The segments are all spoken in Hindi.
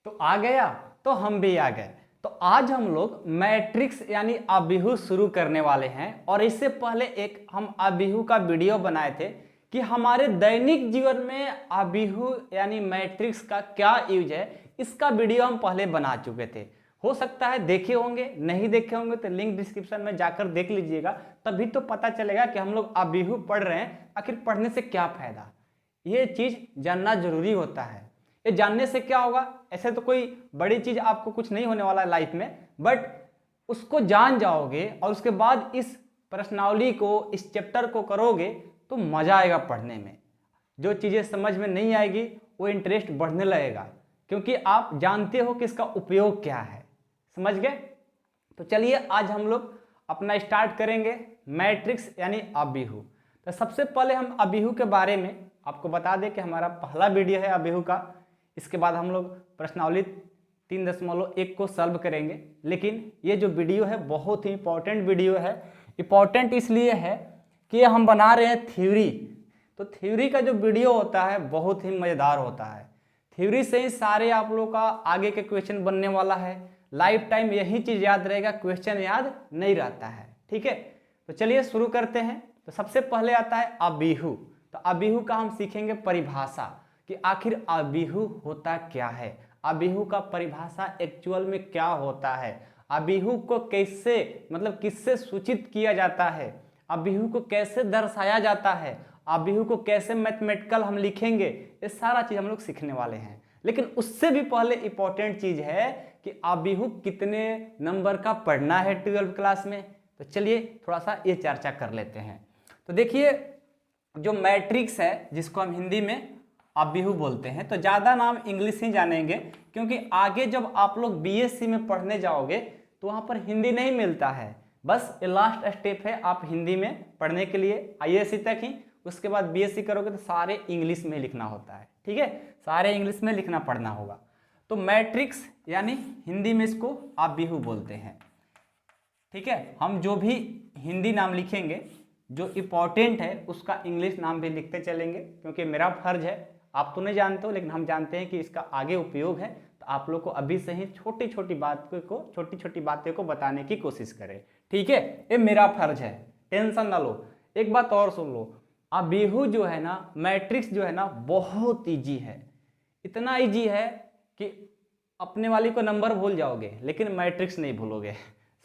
तो आ गया तो हम भी आ गए। तो आज हम लोग मैट्रिक्स यानी अभिहु शुरू करने वाले हैं। और इससे पहले एक हम अभिहु का वीडियो बनाए थे कि हमारे दैनिक जीवन में अभिहु यानी मैट्रिक्स का क्या यूज है, इसका वीडियो हम पहले बना चुके थे। हो सकता है देखे होंगे, नहीं देखे होंगे तो लिंक डिस्क्रिप्शन में जाकर देख लीजिएगा, तभी तो पता चलेगा कि हम लोग अभिहु पढ़ रहे हैं, आखिर पढ़ने से क्या फायदा। ये चीज जानना जरूरी होता है। ये जानने से क्या होगा, ऐसे तो कोई बड़ी चीज आपको कुछ नहीं होने वाला है लाइफ में, बट उसको जान जाओगे और उसके बाद इस प्रश्नावली को, इस चैप्टर को करोगे तो मजा आएगा पढ़ने में। जो चीजें समझ में नहीं आएगी वो इंटरेस्ट बढ़ने लगेगा, क्योंकि आप जानते हो कि इसका उपयोग क्या है। समझ गए? तो चलिए आज हम लोग अपना स्टार्ट करेंगे मैट्रिक्स यानी अभिहु। तो सबसे पहले हम अभिहु के बारे में आपको बता दें कि हमारा पहला वीडियो है अभिहु का। इसके बाद हम लोग प्रश्नावली 3.1 को सॉल्व करेंगे। लेकिन ये जो वीडियो है बहुत ही इंपॉर्टेंट वीडियो है। इंपॉर्टेंट इसलिए है कि हम बना रहे हैं थ्योरी। तो थ्योरी का जो वीडियो होता है बहुत ही मज़ेदार होता है। थ्योरी से ही सारे आप लोगों का आगे के क्वेश्चन बनने वाला है। लाइफ टाइम यही चीज़ याद रहेगा, क्वेश्चन याद नहीं रहता है। ठीक है, तो चलिए शुरू करते हैं। तो सबसे पहले आता है अभिहु। तो अभिहु का हम सीखेंगे परिभाषा कि आखिर अभिहु होता क्या है, अभिहु का परिभाषा एक्चुअल में क्या होता है, अभिहु को कैसे मतलब किससे सूचित किया जाता है, अभिहु को कैसे दर्शाया जाता है, अभिहु को कैसे मैथमेटिकल हम लिखेंगे, ये सारा चीज हम लोग सीखने वाले हैं। लेकिन उससे भी पहले इंपॉर्टेंट चीज है कि अभिहु कितने नंबर का पढ़ना है 12वीं क्लास में। तो चलिए थोड़ा सा ये चर्चा कर लेते हैं। तो देखिए जो मैट्रिक्स है जिसको हम हिंदी में अभिहु बोलते हैं, तो ज़्यादा नाम इंग्लिश ही जानेंगे, क्योंकि आगे जब आप लोग बीएससी में पढ़ने जाओगे तो वहाँ पर हिंदी नहीं मिलता है। बस ये लास्ट स्टेप है आप हिंदी में पढ़ने के लिए आईएएससी तक ही। उसके बाद बीएससी करोगे तो सारे इंग्लिश में लिखना होता है। ठीक है, सारे इंग्लिश में लिखना पढ़ना होगा। तो मैट्रिक्स यानी हिंदी में इसको अभिहु बोलते हैं। ठीक है, हम जो भी हिंदी नाम लिखेंगे जो इम्पोर्टेंट है उसका इंग्लिश नाम भी लिखते चलेंगे, क्योंकि मेरा फर्ज है। आप तो नहीं जानते हो, लेकिन हम जानते हैं कि इसका आगे उपयोग है। तो आप लोग को अभी से ही छोटी छोटी बातें को बताने की कोशिश करें। ठीक है, ये मेरा फर्ज है, टेंशन ना लो। एक बात और सुन लो, अभिहु जो है ना, मैट्रिक्स जो है ना, बहुत ईजी है। इतना ईजी है कि अपने वाली को नंबर भूल जाओगे लेकिन मैट्रिक्स नहीं भूलोगे।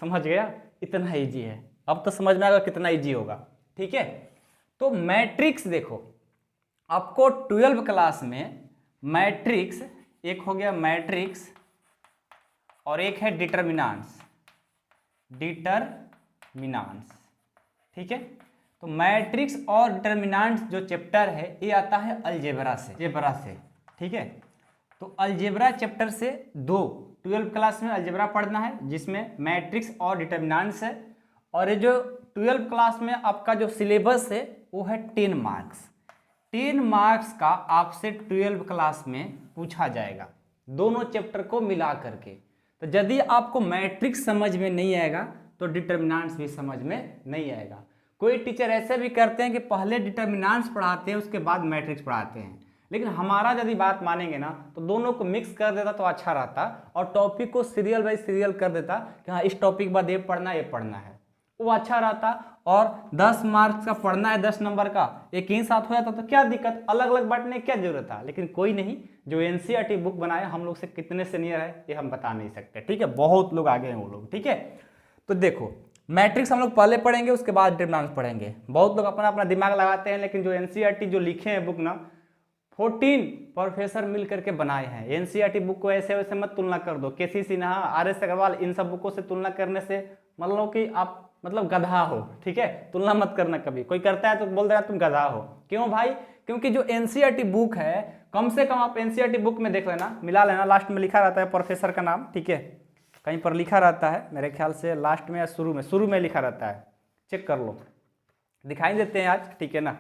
समझ गया? इतना ईजी है। अब तो समझ में आएगा कितना ईजी होगा। ठीक है, तो मैट्रिक्स देखो, आपको 12वीं क्लास में मैट्रिक्स, एक हो गया मैट्रिक्स और एक है डिटरमिनेंट्स। ठीक है, तो मैट्रिक्स और डिटरमिनेंट्स जो चैप्टर है ये आता है अलजेब्रा से। ठीक है, तो अलजेब्रा चैप्टर से 12वीं क्लास में अलजेब्रा पढ़ना है, जिसमें मैट्रिक्स और डिटरमिनेंट्स है। और ये जो 12वीं क्लास में आपका जो सिलेबस है वो है 10 मार्क्स। 10 मार्क्स का आपसे 12वीं क्लास में पूछा जाएगा, दोनों चैप्टर को मिला करके। तो यदि आपको मैट्रिक्स समझ में नहीं आएगा तो डिटरमिनेंट्स भी समझ में नहीं आएगा। कोई टीचर ऐसे भी करते हैं कि पहले डिटरमिनेंट्स पढ़ाते हैं उसके बाद मैट्रिक्स पढ़ाते हैं, लेकिन हमारा यदि बात मानेंगे ना तो दोनों को मिक्स कर देता तो अच्छा रहता, और टॉपिक को सीरियल बाय सीरियल कर देता कि हाँ इस टॉपिक के बाद ये पढ़ना है, वो अच्छा रहता। और 10 मार्क्स का पढ़ना है, 10 नंबर का एक ही साथ हो जाता तो क्या दिक्कत, अलग अलग बांटने की क्या जरूरत था। लेकिन कोई नहीं, जो एनसीईआरटी बुक बनाया हम लोग से कितने सीनियर है ये हम बता नहीं सकते। ठीक है, बहुत लोग आगे हैं वो लोग। ठीक है, तो देखो मैट्रिक्स हम लोग पहले पढ़ेंगे, उसके बाद डिटरमिनेंट्स पढ़ेंगे। बहुत लोग अपना अपना दिमाग लगाते हैं, लेकिन जो एनसीईआरटी जो लिखे हैं बुक ना, 14 प्रोफेसर मिल करके बनाए हैं। एनसीईआरटी बुक को ऐसे वैसे मत तुलना कर दो, केसी सिन्हा, आरएस अग्रवाल, इन सब बुकों से तुलना करने से मतलब कि आप मतलब गधा हो। ठीक है, तुलना मत करना कभी। कोई करता है तो बोल रहा है तुम गधा हो। क्यों भाई? क्योंकि जो एनसीईआरटी बुक है, कम से कम आप एनसीईआरटी बुक में देख लेना, मिला लेना, लास्ट में लिखा रहता है प्रोफेसर का नाम। ठीक है, कहीं पर लिखा रहता है, मेरे ख्याल से लास्ट में या शुरू में लिखा रहता है, चेक कर लो, दिखाई देते हैं आज। ठीक है ना,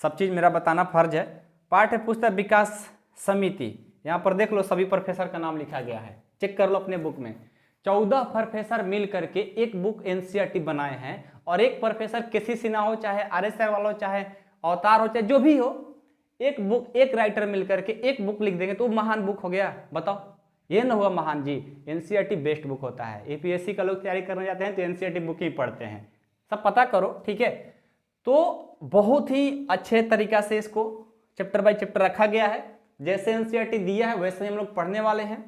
सब चीज़ मेरा बताना फर्ज है। पाठ्य पुस्तक विकास समिति, यहाँ पर देख लो सभी प्रोफेसर का नाम लिखा गया है, चेक कर लो अपने बुक में। 14 प्रोफेसर मिल करके एक बुक एनसीईआरटी बनाए हैं, और एक प्रोफेसर केसी सिन्हा हो, चाहे आरएस अग्रवाल हो, चाहे अवतार हो, चाहे जो भी हो, एक बुक, एक राइटर मिल करके एक बुक लिख देंगे तो महान बुक हो गया। बताओ, ये ना हुआ महान जी एनसीईआरटी बेस्ट बुक होता है, यूपीएससी का लोग तैयारी करने जाते हैं तो एनसीईआरटी बुक ही पढ़ते हैं, सब पता करो, ठीक है। तो बहुत ही अच्छे तरीका से इसको चैप्टर बाय चैप्टर रखा गया है, जैसे एनसीईआरटी दिया है वैसे ही हम लोग पढ़ने वाले हैं।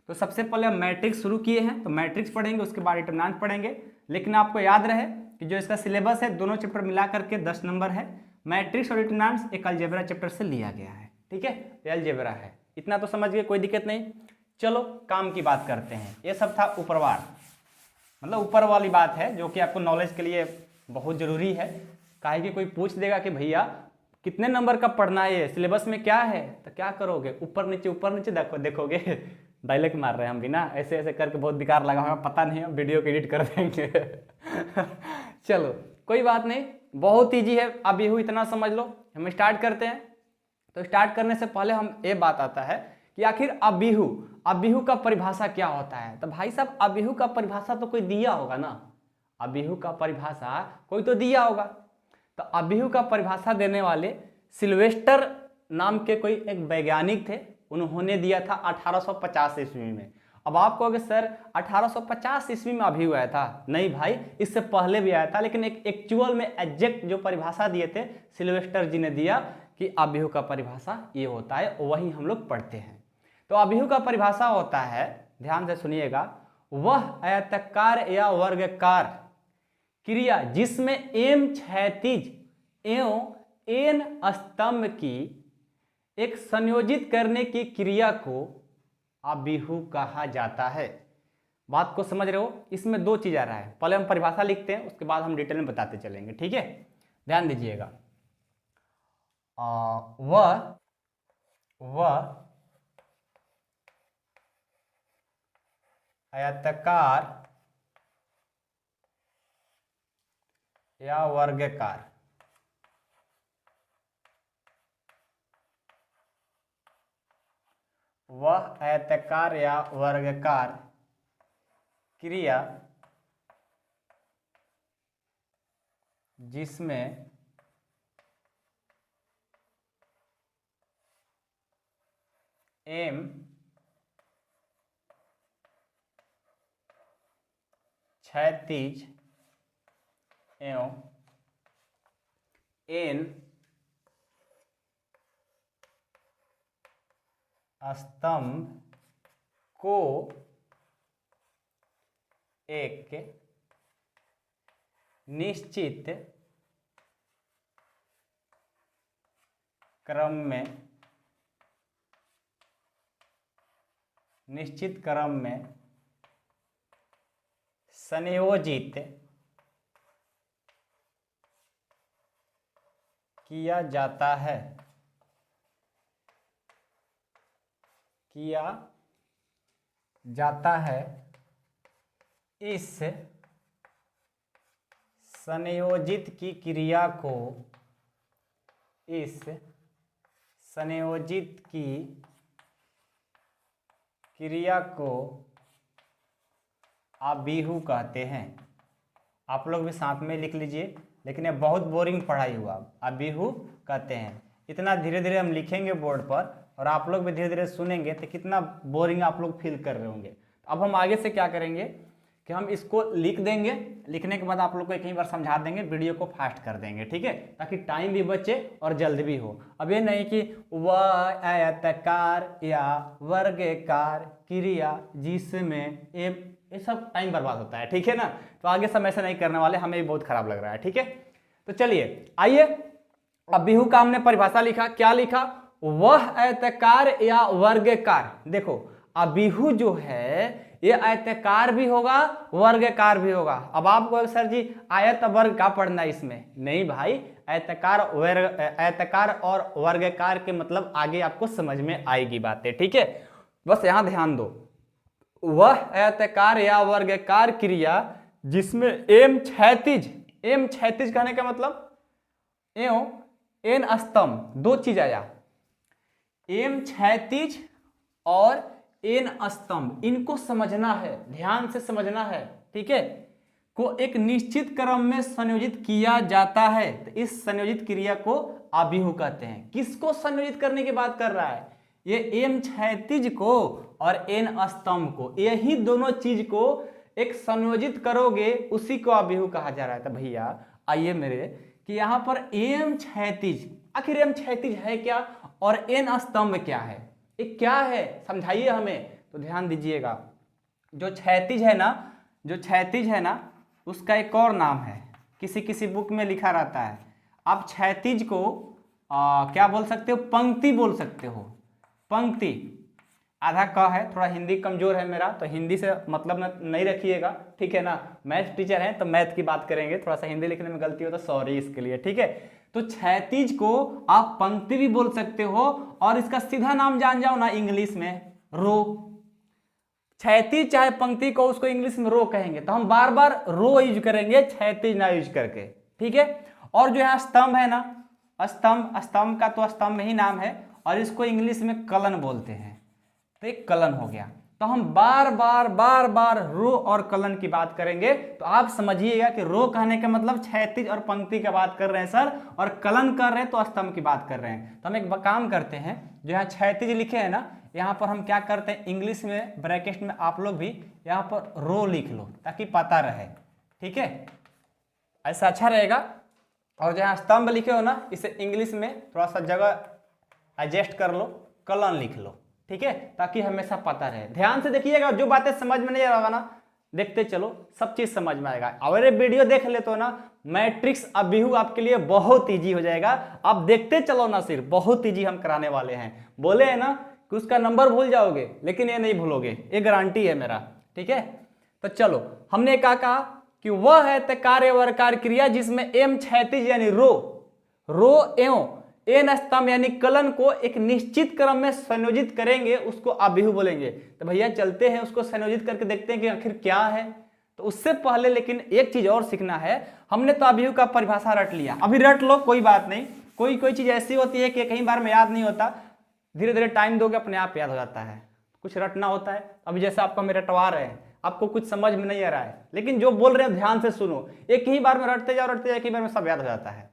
तो सबसे पहले हम मैट्रिक्स शुरू किए हैं, तो मैट्रिक्स पढ़ेंगे, उसके बाद डिटरमिनेंट पढ़ेंगे। लेकिन आपको याद रहे कि जो इसका सिलेबस है दोनों चैप्टर मिला करके 10 नंबर है। मैट्रिक्स और डिटरमिनेंट्स एक अलजेब्रा चैप्टर से लिया गया है, ठीक है, ये अलजेब्रा है, इतना तो समझ गए, कोई दिक्कत नहीं। चलो काम की बात करते हैं। ये सब था ऊपरवार, मतलब ऊपर वाली बात है जो कि आपको नॉलेज के लिए बहुत जरूरी है। काहे कि कोई पूछ देगा कि भैया कितने नंबर का पढ़ना है, सिलेबस में क्या है, तो क्या करोगे, ऊपर नीचे देखोगे डायलॉग मार रहे हैं हम भी ना, ऐसे ऐसे करके बहुत बेकार लगा, हमें पता नहीं है, वीडियो को एडिट कर देंगे चलो कोई बात नहीं, बहुत ईजी है, अभी हुई इतना समझ लो। हम स्टार्ट करते हैं। तो स्टार्ट करने से पहले हम ये बात आता है कि आखिर अबिहू का परिभाषा क्या होता है। तो भाई साहब अबिहू का परिभाषा तो कोई दिया होगा ना, अबिहू का परिभाषा कोई तो दिया होगा। तो अबिहू का परिभाषा देने वाले सिल्वेस्टर नाम के कोई एक वैज्ञानिक थे, उन्होंने दिया था 1850 ईस्वी में। अब आप कहोगे सर 1850 ईस्वी में अबिहू आया था, नहीं भाई इससे पहले भी आया था, लेकिन एक एक्चुअल में एग्जैक्ट जो परिभाषा दिए थे सिल्वेस्टर जी ने दिया कि अबिहू का परिभाषा ये होता है, वही हम लोग पढ़ते हैं। तो अबिहू का परिभाषा होता है, ध्यान से सुनिएगा, वह आयताकार या वर्गाकार क्रिया जिसमें एम क्षैतिज एवं एन स्तंभ की एक संयोजित करने की क्रिया को अबिहू कहा जाता है। बात को समझ रहे हो, इसमें दो चीज आ रहा है, पहले हम परिभाषा लिखते हैं, उसके बाद हम डिटेल में बताते चलेंगे, ठीक है, ध्यान दीजिएगा। वह आयताकार या वर्गाकार वह आयताकार या वर्गाकार क्रिया जिसमें एम क्षैतिज एवं एन स्तंभ को एक निश्चित क्रम में संयोजित किया जाता है, इस संयोजित की क्रिया को अबिहू कहते हैं। आप लोग भी साथ में लिख लीजिए, लेकिन ये बहुत बोरिंग पढ़ाई हुआ, अबिहू कहते हैं। इतना धीरे धीरे हम लिखेंगे बोर्ड पर और आप लोग भी धीरे धीरे सुनेंगे तो कितना बोरिंग आप लोग फील कर रहे होंगे। अब हम आगे से क्या करेंगे कि हम इसको लिख देंगे, लिखने के बाद आप लोग को एक ही बार समझा देंगे, वीडियो को फास्ट कर देंगे, ठीक है, ताकि टाइम भी बचे और जल्द भी हो। अब ये नहीं कि वह आयताकार या वर्गाकार क्रिया जिसमें ये सब टाइम बर्बाद होता है, ठीक है ना। तो आगे सब ऐसा नहीं करने वाले, हमें भी बहुत खराब लग रहा है, ठीक है। तो चलिए आइए, अबिहू का हमने परिभाषा लिखा, क्या लिखा, वह आयताकार या वर्गाकार। देखो अबिहू जो है ये आयताकार भी होगा वर्गाकार भी होगा। अब आपको सर जी आयत वर्ग का पढ़ना है इसमें, नहीं भाई, आयताकार और वर्गाकार के मतलब आगे आपको समझ में आएगी बातें, ठीक है, बस यहां ध्यान दो। वह आयताकार या वर्गाकार क्रिया जिसमें एम क्षैतिज कहने का मतलब एवं एन स्तंभ, दो चीज आया, एम क्षैतिज और एन स्तंभ, इनको समझना है, ध्यान से समझना है, ठीक है, को एक निश्चित क्रम में संयोजित किया जाता है। तो इस संयोजित क्रिया को अबिहू कहते हैं। किसको संयोजित करने की बात कर रहा है, ये एम क्षैतिज को और एन स्तंभ को, यही दोनों चीज को एक संयोजित करोगे, उसी को अभिहु कहा जा रहा है। तो भैया आइए मेरे कि यहाँ पर एम क्षैतिज, आखिर एम क्षैतिज है क्या और एन स्तंभ क्या है, ये क्या है समझाइए हमें। तो ध्यान दीजिएगा, जो क्षैतिज है ना, जो क्षैतिज है ना, उसका एक और नाम है, किसी किसी बुक में लिखा रहता है। आप क्षैतिज को क्या बोल सकते हो, पंक्ति बोल सकते हो, पंक्ति। आधा क है, थोड़ा हिंदी कमजोर है मेरा, तो हिंदी से मतलब नहीं रखिएगा, ठीक है ना। मैथ टीचर हैं तो मैथ की बात करेंगे, थोड़ा सा हिंदी लिखने में गलती हो तो सॉरी इसके लिए, ठीक है। तो क्षैतिज को आप पंक्ति भी बोल सकते हो, और इसका सीधा नाम जान जाओ ना इंग्लिश में, रो। क्षैतिज चाहे पंक्ति को उसको इंग्लिश में रो कहेंगे, तो हम बार बार रो यूज करेंगे, क्षैतिज ना यूज करके, ठीक है। और जो यहाँ स्तंभ है ना, स्तंभ, स्तंभ का तो स्तंभ ही नाम है, और इसको इंग्लिश में कलन बोलते हैं, तो एक कलन हो गया। तो हम बार बार रो और कलन की बात करेंगे, तो आप समझिएगा कि रो कहने का मतलब क्षैतिज और पंक्ति की बात कर रहे हैं सर, और कलन कर रहे हैं तो स्तंभ की बात कर रहे हैं। तो हम एक काम करते हैं, जो यहाँ क्षैतिज लिखे हैं ना, यहाँ पर हम क्या करते हैं, इंग्लिश में ब्रैकेट में आप लोग भी यहाँ पर रो लिख लो ताकि पता रहे, ठीक है, ऐसा अच्छा रहेगा। और जहाँ स्तंभ लिखे हो ना, इसे इंग्लिश में थोड़ा सा जगह एडजस्ट कर लो, कलन लिख लो, ठीक है, ताकि हमेशा पता रहे। ध्यान से देखिएगा, जो बातें समझ में नहीं आ रहा ना, देखते चलो सब चीज समझ में आएगा। और ये वीडियो देख ले तो ना, मैट्रिक्स अभिहु आपके लिए बहुत इजी हो जाएगा। आप देखते चलो ना, सिर्फ बहुत इजी हम कराने वाले हैं। बोले है ना कि उसका नंबर भूल जाओगे, लेकिन ये नहीं भूलोगे, ये गारंटी है मेरा, ठीक है। तो चलो, हमने क्या कहा कि वह है त कार्य वर्कार क्रिया जिसमें एम क्षैतिज यानी रो एवं एन स्तंभ यानी कलन को एक निश्चित क्रम में संयोजित करेंगे, उसको अभिहु बोलेंगे। तो भैया चलते हैं उसको संयोजित करके देखते हैं कि आखिर क्या है। तो उससे पहले लेकिन एक चीज और सीखना है। हमने तो अभिहु का परिभाषा रट लिया, अभी रट लो, कोई बात नहीं। कोई चीज ऐसी होती है कि कई बार में याद नहीं होता, धीरे धीरे टाइम दोगे अपने आप याद हो जाता है। कुछ रटना होता है, अभी जैसे आपको हम रटवा रहे हैं, आपको कुछ समझ में नहीं आ रहा है, लेकिन जो बोल रहे हैं ध्यान से सुनो, एक ही बार में रटते जाओ, एक ही बार में सब याद हो जाता है।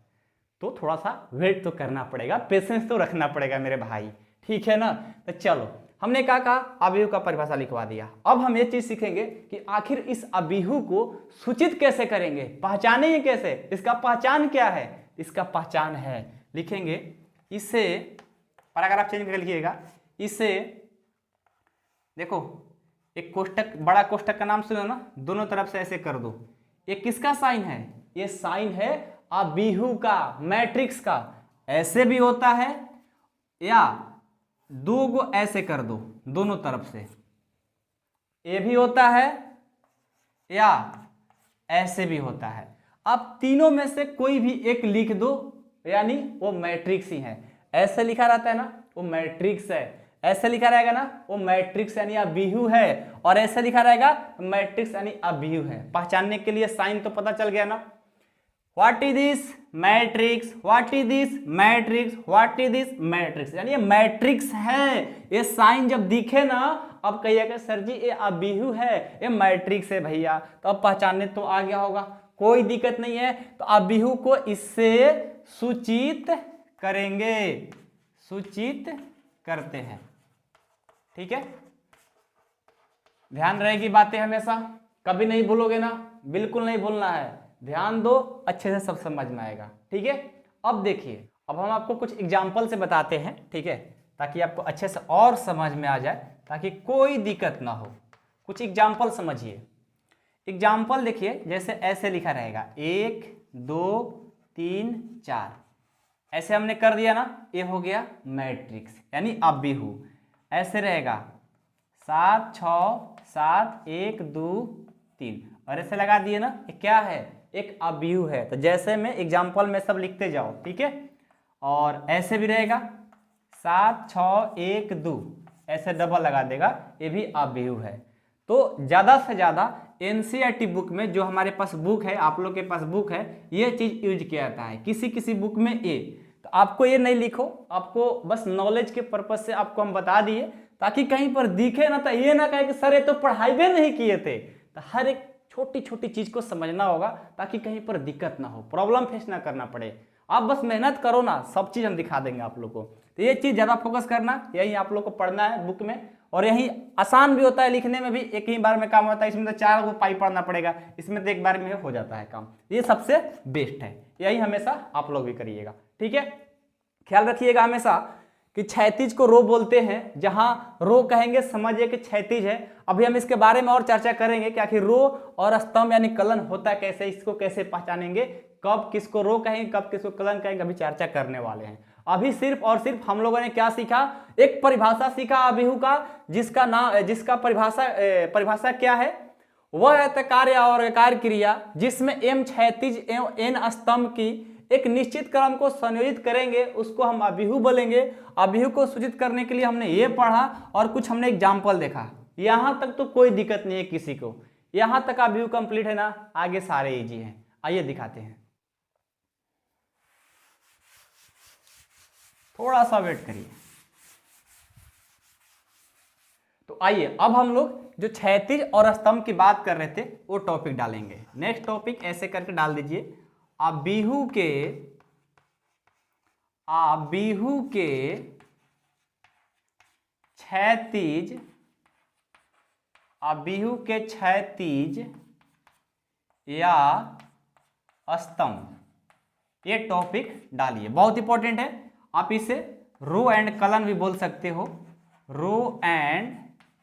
तो थोड़ा सा वेट तो करना पड़ेगा, पेशेंस तो रखना पड़ेगा मेरे भाई, ठीक है ना। तो चलो, हमने क्या कहा, अभिहु का परिभाषा लिखवा दिया। अब हम ये चीज सीखेंगे कि आखिर इस अभिहु को सूचित कैसे करेंगे, पहचानेंगे कैसे, इसका पहचान क्या है। इसका पहचान है, लिखेंगे इसे, पैराग्राफ चेंज करके लिखिएगा, इसे देखो, एक कोष्टक, बड़ा कोष्टक का नाम सुनो ना, दोनों तरफ से ऐसे कर दो। ये किसका साइन है, ये साइन है अभिहु का, मैट्रिक्स का। ऐसे भी होता है, या दो गो ऐसे कर दो दोनों तरफ से, ये भी होता है, या ऐसे भी होता है। अब तीनों में से कोई भी एक लिख दो, यानी वो मैट्रिक्स ही है। ऐसे लिखा रहता है ना, वो मैट्रिक्स है। ऐसे लिखा रहेगा ना, वो मैट्रिक्स यानी अभिहु है। और ऐसे लिखा रहेगा मैट्रिक्स यानी अभिहु है। पहचानने के लिए साइन तो पता चल गया ना। What is this matrix, what is this matrix, what is this matrix, यानी ये मैट्रिक्स है। ये साइन जब दिखे ना, अब कहिएगा सर जी ये अभिहु है, ये मैट्रिक्स है भैया, तो अब पहचानने तो आ गया होगा, कोई दिक्कत नहीं है। तो अभिहु को इससे सूचित करेंगे, सूचित करते हैं, ठीक है। ध्यान रहेगी बातें हमेशा, कभी नहीं भूलोगे ना, बिल्कुल नहीं भूलना है। ध्यान दो, अच्छे से सब समझ में आएगा, ठीक है। अब देखिए, अब हम आपको कुछ एग्जाम्पल से बताते हैं, ठीक है, ताकि आपको अच्छे से और समझ में आ जाए, ताकि कोई दिक्कत ना हो। कुछ एग्जाम्पल समझिए। एग्जाम्पल देखिए, जैसे ऐसे लिखा रहेगा 1 2 3 4, ऐसे हमने कर दिया ना, ये हो गया मैट्रिक्स यानी अभिहु। ऐसे रहेगा 7 6 7 1 2 3, और ऐसे लगा दिए ना, ये क्या है, एक अभिहु है। तो जैसे में एग्जाम्पल में सब लिखते जाओ, ठीक है। और ऐसे भी रहेगा 7 6 1 2, ऐसे डबल लगा देगा, ये भी अभिहु है। तो ज़्यादा से ज़्यादा एनसीईआरटी बुक में, जो हमारे पास बुक है, आप लोग के पास बुक है, ये चीज़ यूज किया जाता है। किसी किसी बुक में ए, तो आपको ये नहीं लिखो, आपको बस नॉलेज के पर्पज से आपको हम बता दिए, ताकि कहीं पर दिखे ना तो ये ना कहे कि सर ये तो पढ़ाई भी नहीं किए थे। तो हर एक छोटी छोटी चीज़ को समझना होगा, ताकि कहीं पर दिक्कत ना हो, प्रॉब्लम फेस ना करना पड़े। आप बस मेहनत करो ना, सब चीज़ हम दिखा देंगे आप लोग को। तो ये चीज़ ज़्यादा फोकस करना, यही आप लोग को पढ़ना है बुक में, और यही आसान भी होता है लिखने में भी, एक ही बार में काम होता है। इसमें तो 4 गो पाई पढ़ना पड़ेगा, इसमें तो एक बार में हो जाता है काम। ये सबसे बेस्ट है, यही हमेशा आप लोग भी करिएगा, ठीक है। ख्याल रखिएगा हमेशा कि क्षैतिज को रो बोलते हैं, जहां रो कहेंगे समझिए कि क्षैतिज है। अभी हम इसके बारे में और चर्चा करेंगे कि आखिर रो और स्तंभ यानी कलन होता कैसे, इसको कैसे पहचानेंगे, कब किसको रो कहेंगे, कब किसको कलन कहेंगे, अभी चर्चा करने वाले हैं। अभी सिर्फ और सिर्फ हम लोगों ने क्या सीखा, एक परिभाषा सीखा अभिहु का, जिसका परिभाषा क्या है, वह है कार्य और कार्य क्रिया जिसमें एम क्षैतिज एवं एन स्तंभ की एक निश्चित क्रम को संयोजित करेंगे, उसको हम अभिहु बोलेंगे। अभिहु को सूचित करने के लिए हमने ये पढ़ा और कुछ हमने एग्जाम्पल देखा। यहां तक तो कोई दिक्कत नहीं है किसी को, यहां तक अभिहु कंप्लीट है ना, आगे सारे इजी हैं। आइए दिखाते हैं, थोड़ा सा वेट करिए। तो आइए अब हम लोग जो क्षैतिज और स्तंभ की बात कर रहे थे वो टॉपिक डालेंगे। नेक्स्ट टॉपिक ऐसे करके डाल दीजिए, अभिहु के क्षैतिज, अभिहु के क्षैतिज या स्तंभ, ये टॉपिक डालिए, बहुत इंपॉर्टेंट है। आप इसे रो एंड कलन भी बोल सकते हो, row and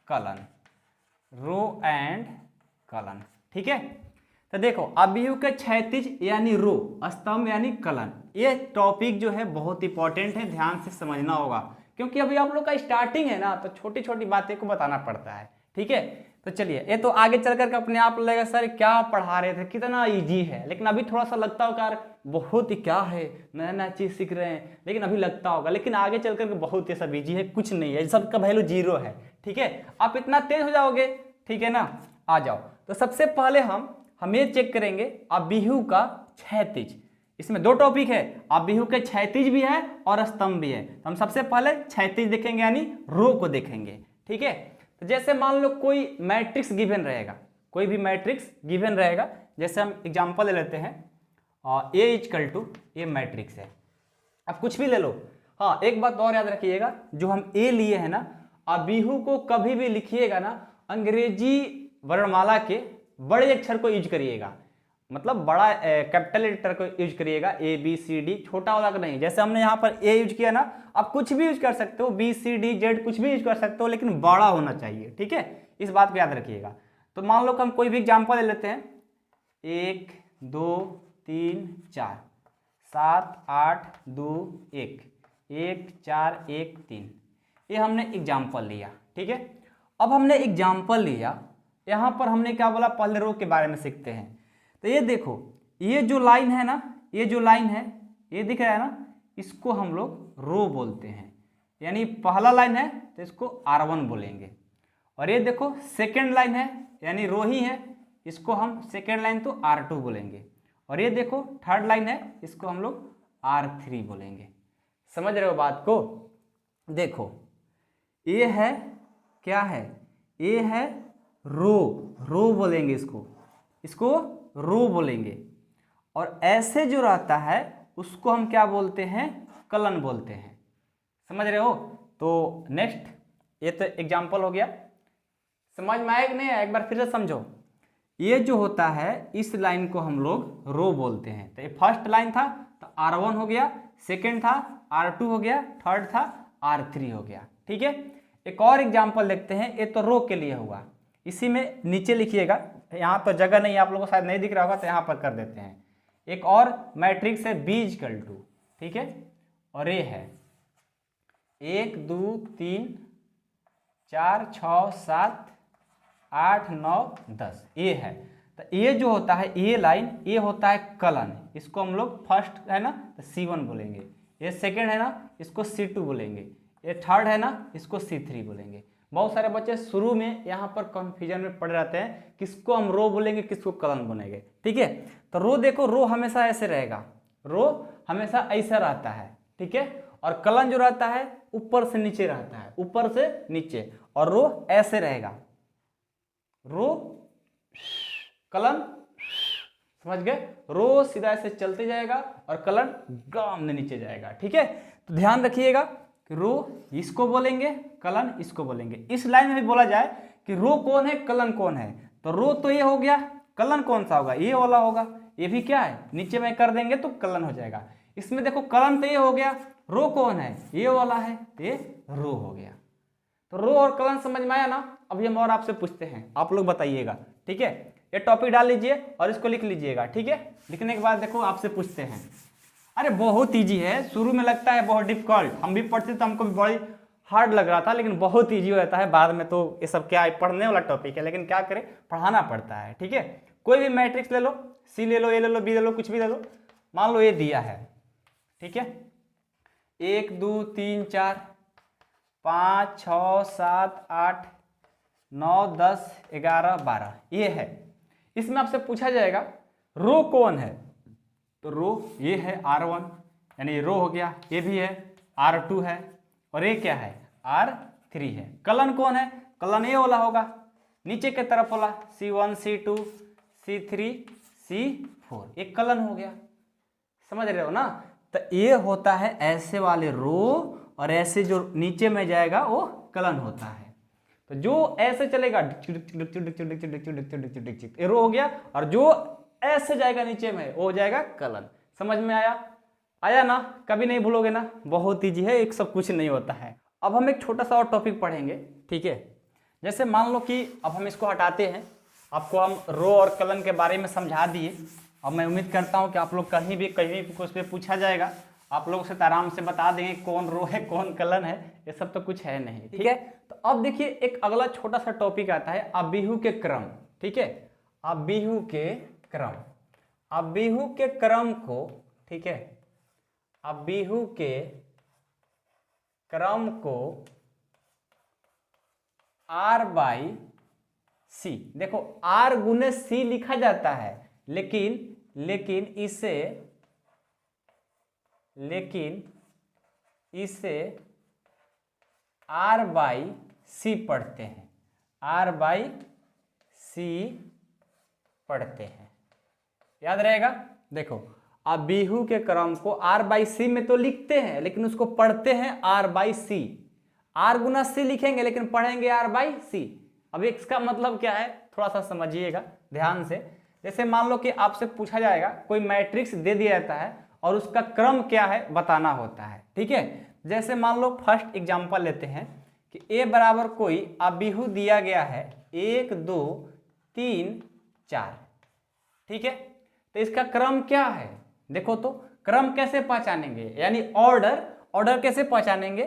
column, row and column, ठीक है। तो देखो अभिहु के क्षैतिज यानी रो, स्तंभ यानी कलन, ये टॉपिक जो है बहुत इंपॉर्टेंट है, ध्यान से समझना होगा, क्योंकि अभी आप लोग का स्टार्टिंग है ना, तो छोटी छोटी बातें को बताना पड़ता है, ठीक है। तो चलिए, ये तो आगे चल करके अपने आप लगेगा सर क्या पढ़ा रहे थे, कितना इजी है, लेकिन अभी थोड़ा सा लगता होगा यार बहुत ही क्या है, नया नया चीज सीख रहे हैं, लेकिन अभी लगता होगा, लेकिन आगे चल करके बहुत ये सब इजी है, कुछ नहीं है, सबका वैल्यू 0 है, ठीक है। आप इतना तेज हो जाओगे, ठीक है ना। आ जाओ, तो सबसे पहले हम ये चेक करेंगे अभिहु का क्षैतिज। इसमें 2 टॉपिक है, अभिहु के क्षैतिज भी है और स्तंभ भी है। तो हम सबसे पहले क्षैतिज देखेंगे यानी रो को देखेंगे, ठीक है। तो जैसे मान लो कोई मैट्रिक्स गिवन रहेगा, कोई भी मैट्रिक्स गिवन रहेगा, जैसे हम एग्जांपल ले लेते हैं, A इक्वल टू, ये मैट्रिक्स है, अब कुछ भी ले लो। हाँ, एक बात और याद रखिएगा, जो हम A लिए हैं ना, अभिहु को कभी भी लिखिएगा ना अंग्रेजी वर्णमाला के बड़े अक्षर को यूज करिएगा, मतलब बड़ा कैपिटल लेटर को यूज करिएगा, ABCD, छोटा वाला का नहीं। जैसे हमने यहाँ पर A यूज किया ना, आप कुछ भी यूज कर सकते हो, BCD Z कुछ भी यूज कर सकते हो, लेकिन बड़ा होना चाहिए, ठीक है, इस बात को याद रखिएगा। तो मान लो कि हम कोई भी एग्जाम्पल ले लेते हैं, 1 2 3 4 7 8 2 1 1 4 1 3, ये हमने एग्जाम्पल लिया, ठीक है। अब हमने एग्जाम्पल लिया, यहाँ पर हमने क्या बोला, पहले रो के बारे में सीखते हैं। तो ये देखो, ये जो लाइन है ना, ये जो लाइन है, ये दिख रहा है ना, इसको हम लोग रो बोलते हैं, यानी पहला लाइन है तो इसको R1 बोलेंगे। और ये देखो सेकेंड लाइन है, यानी रो ही है, इसको हम सेकेंड लाइन तो R2 बोलेंगे। और ये देखो थर्ड लाइन है, इसको हम लोग R3 बोलेंगे। समझ रहे हो बात को। देखो ये है, क्या है, ये है रो बोलेंगे, इसको रो बोलेंगे। और ऐसे जो रहता है उसको हम क्या बोलते हैं, कलन बोलते हैं। समझ रहे हो। तो नेक्स्ट, ये तो एग्जाम्पल हो गया, समझ में आया कि नहीं, एक बार फिर से समझो। ये जो होता है, इस लाइन को हम लोग रो बोलते हैं। तो ये फर्स्ट लाइन था तो R1 हो गया, सेकेंड था R2 हो गया, थर्ड था R3 हो गया, ठीक है। एक और एग्जाम्पल देखते हैं, ये तो रो के लिए हुआ, इसी में नीचे लिखिएगा, यहाँ तो जगह नहीं, आप लोगों को शायद नहीं दिख रहा होगा, तो यहाँ पर कर देते हैं। एक और मैट्रिक्स है B इक्वल टू, ठीक है, और ये है 1 2 3 4 6 7 8 9 10, ये है। तो ये जो होता है, ये लाइन, ये होता है कलन, इसको हम लोग फर्स्ट है ना तो C1 बोलेंगे, ये सेकेंड है ना इसको C2 बोलेंगे, ये थर्ड है ना इसको C3 बोलेंगे। बहुत सारे बच्चे शुरू में यहाँ पर कंफ्यूजन में पड़े रहते हैं, किसको हम रो बोलेंगे, किसको कलन बोलेंगे, ठीक है। तो रो देखो, रो हमेशा ऐसे रहेगा, रो हमेशा ऐसा रहता है, ठीक है। और कलन जो रहता है ऊपर से नीचे रहता है, ऊपर से नीचे, और रो ऐसे रहेगा, रो कलन। समझ गए, रो सीधा ऐसे चलते जाएगा और कलन गाम में नीचे जाएगा। ठीक है, तो ध्यान रखिएगा कि रो इसको बोलेंगे, कलन इसको बोलेंगे। इस लाइन में भी बोला जाए कि रो कौन है, कलन कौन है, तो रो तो ये हो गया, कलन कौन सा होगा, ये वाला होगा। ये भी क्या है, नीचे में कर देंगे तो कलन हो जाएगा। इसमें देखो कलन तो ये हो गया, रो कौन है, ये वाला है, ये रो हो गया। तो रो और कलन समझ में आया ना। अभी हम और आपसे पूछते हैं, आप लोग बताइएगा। ठीक है, ये टॉपिक डाल लीजिए और इसको लिख लीजिएगा। ठीक है, लिखने के बाद देखो आपसे पूछते हैं। अरे बहुत ईजी है, शुरू में लगता है बहुत डिफिकल्ट, हम भी पढ़ते तो हमको भी बड़ी हार्ड लग रहा था, लेकिन बहुत ईजी रहता है बाद में। तो ये सब क्या है, पढ़ने वाला टॉपिक है, लेकिन क्या करें, पढ़ाना पड़ता है। ठीक है, कोई भी मैट्रिक्स ले लो, सी ले लो, ए ले लो, बी ले लो, कुछ भी ले लो। मान लो ये दिया है, ठीक है, 1 2 3 4 5 6 7 8 9 10 11 12 ये है। इसमें आपसे पूछा जाएगा रो कौन है, तो रो ये है R1, यानी रो हो गया, ये भी है R2 है, और ये क्या है R3 है। कलन कौन है, कलन ये वाला होगा, नीचे के तरफ वाला C1 C2 C3 C4, ये कलन हो गया। समझ रहे हो ना। तो ये होता है ऐसे वाले रो, और ऐसे जो नीचे में जाएगा वो कलन होता है। तो जो ऐसे चलेगा ये रो हो गया, और जो ऐसे जाएगा नीचे में वो हो जाएगा कलन। समझ में आया, आया ना, कभी नहीं भूलोगे ना, बहुत ईजी है, एक सब कुछ नहीं होता है। अब हम एक छोटा सा और टॉपिक पढ़ेंगे। ठीक है, जैसे मान लो कि अब हम इसको हटाते हैं, आपको हम रो और कलन के बारे में समझा दिए। अब मैं उम्मीद करता हूँ कि आप लोग कहीं भी उस पर पूछा जाएगा, आप लोगों से आराम से बता देंगे कौन रो है कौन कलन है, ये सब तो कुछ है नहीं। ठीक है, तो अब देखिए एक अगला छोटा सा टॉपिक आता है अबिहू के क्रम। ठीक है, अबिहू के क्रम, अबिहू के क्रम को, ठीक है, अबिहू के क्रम को R/C, देखो R गुने C लिखा जाता है, लेकिन इसे R/C पढ़ते हैं, R/C पढ़ते हैं, याद रहेगा। देखो अबिहू के क्रम को R/C में तो लिखते हैं, लेकिन उसको पढ़ते हैं R/C। R गुना C लिखेंगे लेकिन पढ़ेंगे R/C। अब इसका मतलब क्या है, थोड़ा सा समझिएगा ध्यान से। जैसे मान लो कि आपसे पूछा जाएगा, कोई मैट्रिक्स दे दिया जाता है और उसका क्रम क्या है बताना होता है। ठीक है, जैसे मान लो फर्स्ट एग्जांपल लेते हैं कि A बराबर कोई अबिहू दिया गया है 1 2 3 4। ठीक है, तो इसका क्रम क्या है, देखो तो क्रम कैसे पहचानेंगे, यानी ऑर्डर कैसे पहचानेंगे।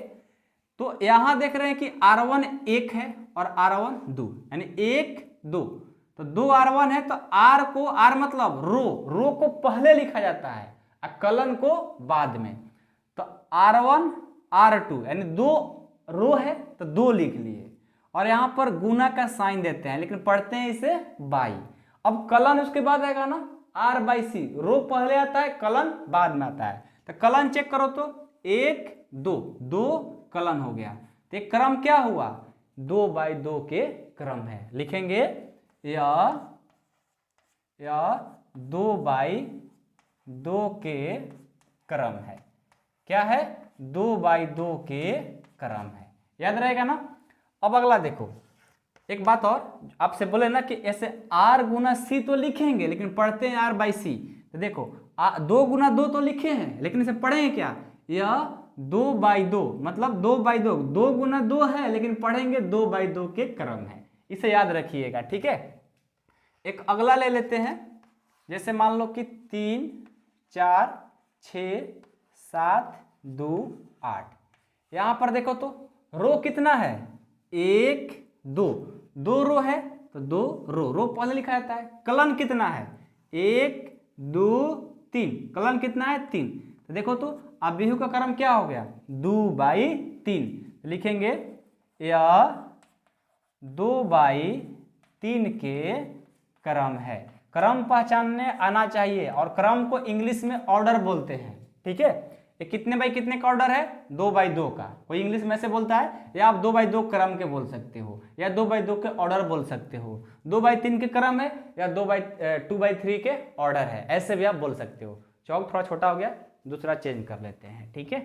तो यहां देख रहे हैं कि R1 1 है और R1 2, यानी 1 2, तो 2 R1 है, तो R मतलब रो को पहले लिखा जाता है और कलन को बाद में। तो R1 R2 यानी 2 रो है तो 2 लिख लिए, और यहां पर गुना का साइन देते हैं, लेकिन पढ़ते हैं इसे बाई। अब कलन उसके बाद आएगा ना R/C, रो पहले आता है कलन बाद में आता है। तो कलन चेक करो तो 1 2 कलन हो गया, तो एक क्रम क्या हुआ, 2/2 के क्रम है। लिखेंगे या 2/2 के क्रम है, क्या है 2/2 के क्रम है, याद रहेगा ना। अब अगला देखो, एक बात और आपसे बोले ना कि ऐसे R गुना C तो लिखेंगे लेकिन पढ़ते हैं R/C। तो देखो 2 गुना 2 तो लिखे हैं, लेकिन इसे पढ़ेंगे क्या, यह 2/2 मतलब 2/2, 2 गुना 2 है लेकिन पढ़ेंगे 2/2 के क्रम है, इसे याद रखिएगा। ठीक है, एक अगला ले लेते हैं, जैसे मान लो कि 3 4 6 7 2 8। यहां पर देखो तो रो कितना है, 1 2 रो है तो 2 रो पहले लिखा जाता है। कलन कितना है, 1 2 3, कलन कितना है 3। तो देखो तो अबिहू का क्रम क्या हो गया, 2/3। लिखेंगे या 2/3 के क्रम है। क्रम पहचानने आना चाहिए, और क्रम को इंग्लिश में ऑर्डर बोलते हैं। ठीक है, ये कितने बाई कितने का ऑर्डर है, 2x2 का। कोई इंग्लिश में से बोलता है, या आप 2x2 क्रम के बोल सकते हो, या 2x2 के ऑर्डर बोल सकते हो। 2x3 के क्रम है, या 2x3 के ऑर्डर है, ऐसे भी आप बोल सकते हो। चौक थोड़ा छोटा हो गया, दूसरा चेंज कर लेते हैं, ठीक है।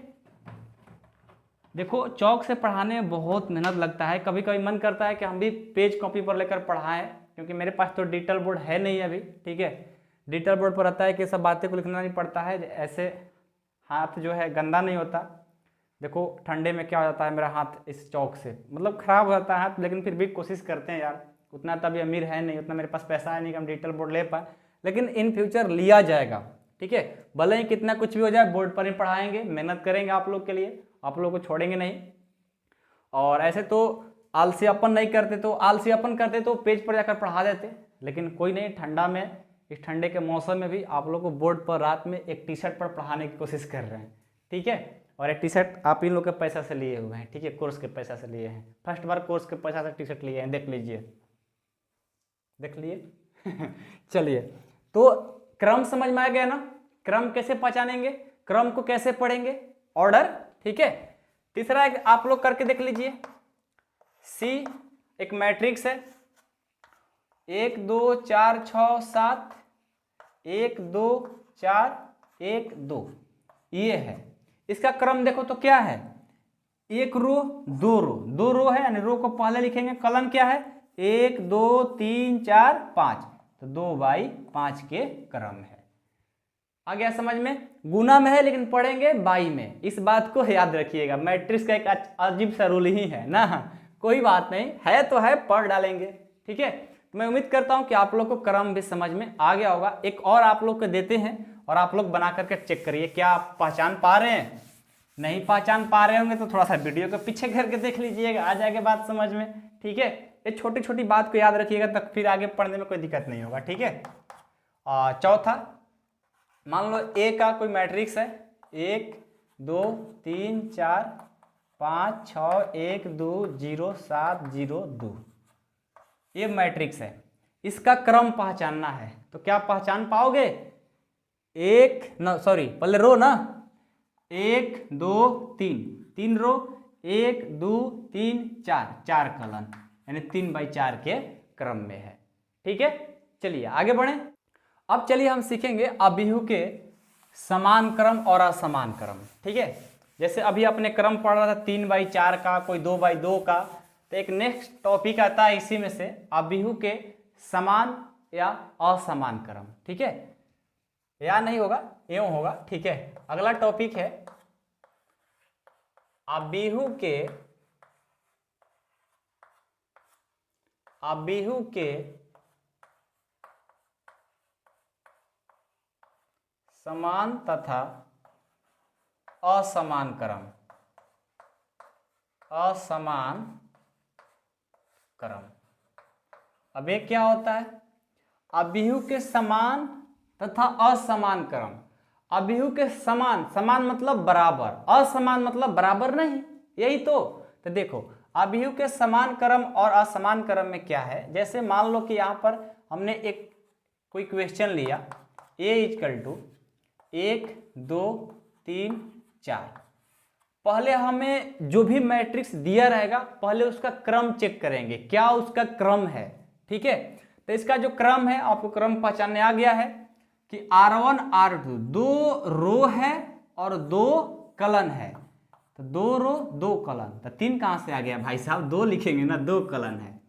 देखो चौक से पढ़ाने में बहुत मेहनत लगता है, कभी कभी मन करता है कि हम भी पेज कॉपी पर लेकर पढ़ाएं, क्योंकि मेरे पास तो डिजिटल बोर्ड है नहीं अभी, ठीक है। डिजिटल बोर्ड पर रहता है कि सब बातें को लिखना नहीं पड़ता है, ऐसे हाथ जो है गंदा नहीं होता। देखो ठंडे में क्या हो जाता है, मेरा हाथ इस चौक से मतलब खराब हो जाता है हाथ, लेकिन फिर भी कोशिश करते हैं यार, उतना तभी अमीर है नहीं, उतना मेरे पास पैसा है नहीं कि हम डिजिटल बोर्ड ले पाए, लेकिन इन फ्यूचर लिया जाएगा, ठीक है। भले ही कितना कुछ भी हो जाए, बोर्ड पर ही पढ़ाएंगे, मेहनत करेंगे आप लोग के लिए, आप लोग को छोड़ेंगे नहीं। और ऐसे तो आलसीपन नहीं करते, तो आलसीपन करते तो पेज पर जाकर पढ़ा देते, लेकिन कोई नहीं, ठंडा में, इस ठंडे के मौसम में भी आप लोग को बोर्ड पर रात में एक टी शर्ट पर पढ़ाने की कोशिश कर रहे हैं, ठीक है। और एक टी शर्ट आप इन लोग के पैसा से लिए हुए हैं, ठीक है, कोर्स के पैसा से लिए हैं, फर्स्ट बार कोर्स के पैसा से टी शर्ट लिए हैं, देख लीजिए, देख लिए चलिए, तो क्रम समझ में आ गया ना, क्रम कैसे पहचानेंगे, क्रम को कैसे पढ़ेंगे, ऑर्डर, ठीक है। तीसरा एक आप लोग करके देख लीजिए, सी एक मैट्रिक्स है, 1 2 4 6 7, 1 2 4 1 2, ये है। इसका क्रम देखो तो क्या है, एक रो दो रो, दो रो है, यानी रो को पहले लिखेंगे, कॉलम क्या है 1 2 3 4 5, तो 2x5 के क्रम है। आ गया समझ में, गुना में है लेकिन पढ़ेंगे बाई में, इस बात को याद रखिएगा, मैट्रिक्स का एक अजीब सा रूल ही है ना, कोई बात नहीं है तो है, पढ़ डालेंगे, ठीक है। तो मैं उम्मीद करता हूं कि आप लोग को क्रम भी समझ में आ गया होगा। एक और आप लोग को देते हैं और आप लोग बना करके चेक करिए, क्या आप पहचान पा रहे हैं। नहीं पहचान पा रहे होंगे तो थोड़ा सा वीडियो को पीछे करके देख लीजिएगा, आ जाएगा बात समझ में, ठीक है। ये छोटी छोटी बात को याद रखिएगा, तब फिर आगे पढ़ने में कोई दिक्कत नहीं होगा, ठीक है। चौथा, मान लो ए का कोई मैट्रिक्स है, 1 2 3 4 5 6 1 2 0 7 0 2, ये मैट्रिक्स है, इसका क्रम पहचानना है, तो क्या पहचान पाओगे, पहले रो ना, 1 2 3, 3 रो, 1 2 3 4, 4 कॉलम, यानी 3x4 के क्रम में है, ठीक है। चलिए आगे बढ़े। अब चलिए हम सीखेंगे अभिहु के समान क्रम और असमान क्रम, ठीक है। जैसे अभी अपने क्रम पढ़ रहा था 3x4 का, कोई 2x2 का, तो एक नेक्स्ट टॉपिक आता है इसी में से, अभिहु के समान या असमान क्रम, ठीक है। या नहीं होगा, एवं होगा, ठीक है। अगला टॉपिक है अभिहु के समान तथा असमान क्रम, असमान क्रम। अब ये क्या होता है, अभिहु के समान तथा असमान क्रम। अभिहु के समान, समान मतलब बराबर, असमान मतलब बराबर नहीं, यही तो देखो अभिहु के समान क्रम और असमान क्रम में क्या है। जैसे मान लो कि यहाँ पर हमने एक कोई क्वेश्चन लिया, a इक्वल टू 1 2 3 4, पहले हमें जो भी मैट्रिक्स दिया रहेगा पहले उसका क्रम चेक करेंगे, क्या उसका क्रम है, ठीक है। तो इसका जो क्रम है, आपको क्रम पहचानने आ गया है कि R1 R2 दो रो है और 2 कॉलम है, तो 2 रो 2 कॉलम, तो 3 कहां से आ गया भाई साहब, 2 लिखेंगे ना, 2 कॉलम है।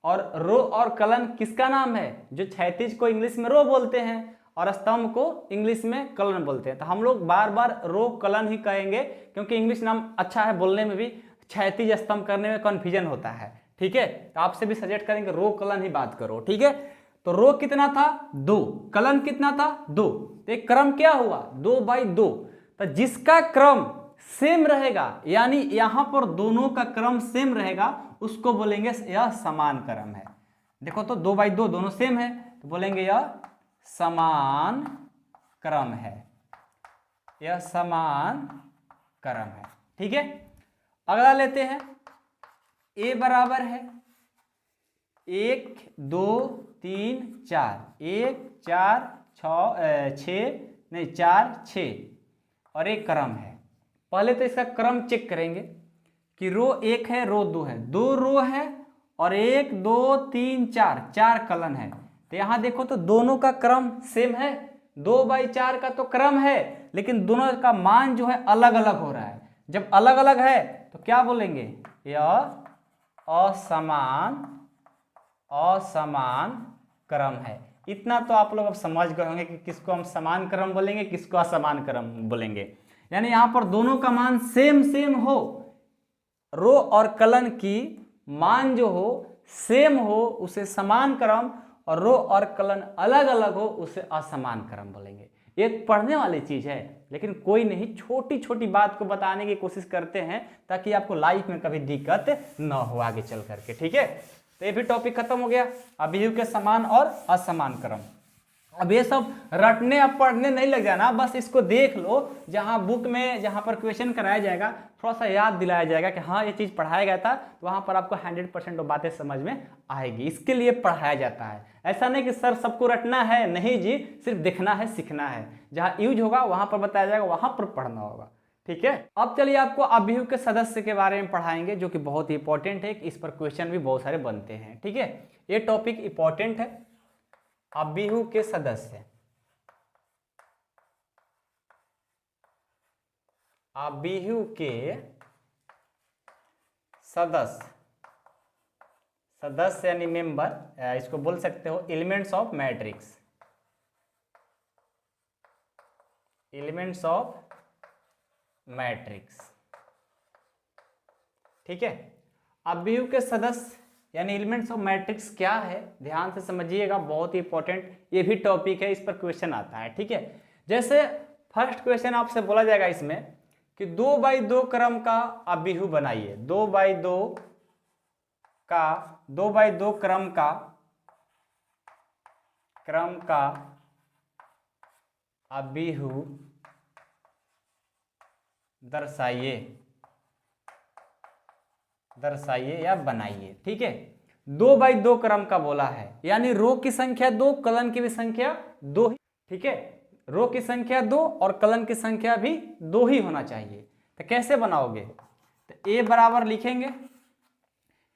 और रो और कॉलम किसका नाम है, जो क्षैतिज को इंग्लिश में रो बोलते हैं और स्तंभ को इंग्लिश में कॉलम बोलते हैं। तो हम लोग बार बार रो कॉलम ही कहेंगे, क्योंकि इंग्लिश नाम अच्छा है बोलने में भी, क्षैतिज स्तंभ करने में कन्फ्यूजन होता है, ठीक है। तो आपसे भी सजेस्ट करेंगे रो कॉलम ही बात करो, ठीक है। तो रो कितना था 2, कॉलम कितना था 2, तो एक क्रम क्या हुआ 2x2। तो जिसका क्रम सेम रहेगा, यानी यहां पर दोनों का क्रम सेम रहेगा, उसको बोलेंगे यह समान क्रम है। देखो तो 2x2 दोनों सेम है, तो बोलेंगे यह समान क्रम है, यह समान क्रम है, ठीक है। अगला लेते हैं, a बराबर है 1 2 3 4, 1 4 6 नहीं 4 6, और एक क्रम है। पहले तो इसका क्रम चेक करेंगे कि रो 1 है, रो 2 है, 2 रो है और 1 2 3 4 कलन है। तो यहां देखो तो दोनों का क्रम सेम है, 2/4 का तो क्रम है, लेकिन दोनों का मान जो है अलग अलग हो रहा है। जब अलग अलग है तो क्या बोलेंगे, यह असमान क्रम है। इतना तो आप लोग अब समझ गए होंगे कि किसको हम समान क्रम बोलेंगे, किसको असमान क्रम बोलेंगे। यानी यहां पर दोनों का मान सेम सेम हो, रो और कलन की मान जो हो सेम हो उसे समान क्रम, और रो और कलन अलग अलग हो उसे असमान क्रम बोलेंगे। ये पढ़ने वाली चीज है, लेकिन कोई नहीं, छोटी छोटी बात को बताने की कोशिश करते हैं ताकि आपको लाइफ में कभी दिक्कत न हो आगे चल करके। ठीक है, तो ये भी टॉपिक खत्म हो गया, अभियुक्त के समान और असमान क्रम। अब ये सब रटने अब पढ़ने नहीं लग जाना, बस इसको देख लो, जहां बुक में जहां पर क्वेश्चन कराया जाएगा थोड़ा सा याद दिलाया जाएगा कि हाँ ये चीज पढ़ाया गया था, तो वहां पर आपको 100% वो बातें समझ में आएगी। इसके लिए पढ़ाया जाता है, ऐसा नहीं कि सर सबको रटना है, नहीं जी, सिर्फ देखना है, सीखना है, जहां यूज होगा वहां पर बताया जाएगा, वहां पर पढ़ना होगा। ठीक है, अब चलिए आपको अभियुक्त के सदस्य के बारे में पढ़ाएंगे, जो कि बहुत ही इंपॉर्टेंट है, इस पर क्वेश्चन भी बहुत सारे बनते हैं। ठीक है, ये टॉपिक इंपॉर्टेंट है, अभियुक्त के सदस्य। अभियुक्त के सदस्य, सदस्य यानी मेंबर, इसको बोल सकते हो elements of matrix, elements of matrix. ठीक है, अभियुक्त के सदस्य यानी एलिमेंट्स ऑफ मैट्रिक्स क्या है, ध्यान से समझिएगा, बहुत ही इंपॉर्टेंट ये भी टॉपिक है, इस पर क्वेश्चन आता है। ठीक है, जैसे फर्स्ट क्वेश्चन आपसे बोला जाएगा इसमें कि 2x2 क्रम का अभियुक्त बनाइए, 2x2 क्रम का अभियुक्त दर्शाइए या बनाइए। ठीक है, 2x2 क्रम का बोला है, यानी रो की संख्या 2, कलन की भी संख्या 2 ही। ठीक है, रो की संख्या 2 और कलन की संख्या भी 2 ही होना चाहिए। तो कैसे बनाओगे, तो ए बराबर लिखेंगे,